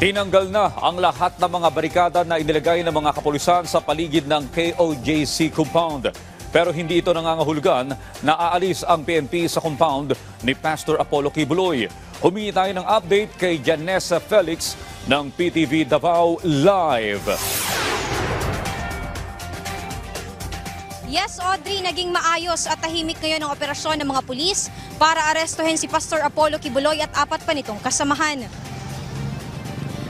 Tinanggal na ang lahat ng mga barikada na inilagay ng mga kapulisan sa paligid ng KOJC compound. Pero hindi ito nangangahulugan na aalis ang PNP sa compound ni Pastor Apollo Kibuloy. Humingi tayo ng update kay Janessa Felix ng PTV Davao Live. Yes, Audrey, naging maayos at tahimik ngayon ang operasyon ng mga pulis para arestuhin si Pastor Apollo Kibuloy at 4 pa nitong kasamahan.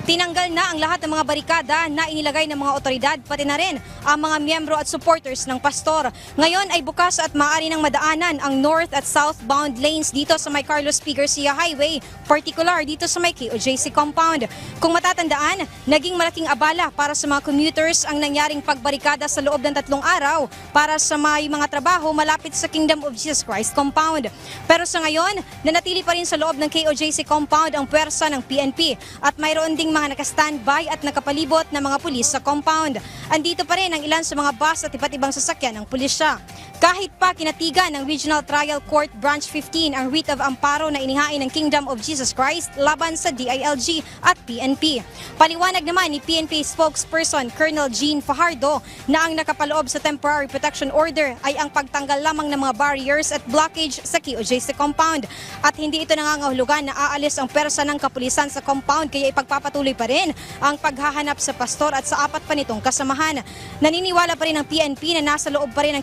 Tinanggal na ang lahat ng mga barikada na inilagay ng mga otoridad, pati na rin ang mga miyembro at supporters ng pastor. Ngayon ay bukas at maaari ng madaanan ang north at southbound lanes dito sa may Carlos P. Garcia Highway, particular dito sa may KOJC compound. Kung matatandaan, naging malaking abala para sa mga commuters ang nangyaring pagbarikada sa loob ng 3 araw para sa may mga trabaho malapit sa Kingdom of Jesus Christ compound. Pero sa ngayon, nanatili pa rin sa loob ng KOJC compound ang puwersa ng PNP at mayroon ding mga naka-standby at nakapalibot na mga pulis sa compound. Andito pa rin ang ilan sa mga bus at iba't ibang sasakyan ng pulisya. Kahit pa kinatigan ng Regional Trial Court Branch 15 ang writ of amparo na inihain ng Kingdom of Jesus Christ laban sa DILG at PNP. Paliwanag naman ni PNP spokesperson Colonel Jean Fajardo na ang nakapaloob sa Temporary Protection Order ay ang pagtanggal lamang ng mga barriers at blockage sa KOJC compound. At hindi ito nangangahulugan na aalis ang persa ng kapulisan sa compound, kaya ipagpapatuloy pa rin ang paghahanap sa pastor at sa 4 pa nitong kasamahan. Naniniwala pa rin ang PNP na nasa loob pa rin ng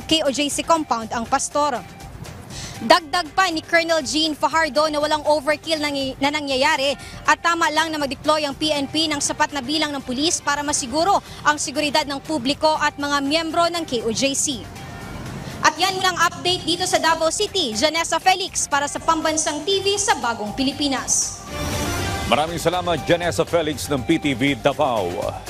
KOJC compound ang pastor. Dagdag pa ni Colonel Jean Fajardo na walang overkill na nangyayari at tama lang na mag-deploy ang PNP ng sapat na bilang ng pulis para masiguro ang seguridad ng publiko at mga miyembro ng KOJC. At yan muna ang update dito sa Davao City. Janessa Felix para sa Pambansang TV sa Bagong Pilipinas. Maraming salamat, Janessa Felix ng PTV Davao.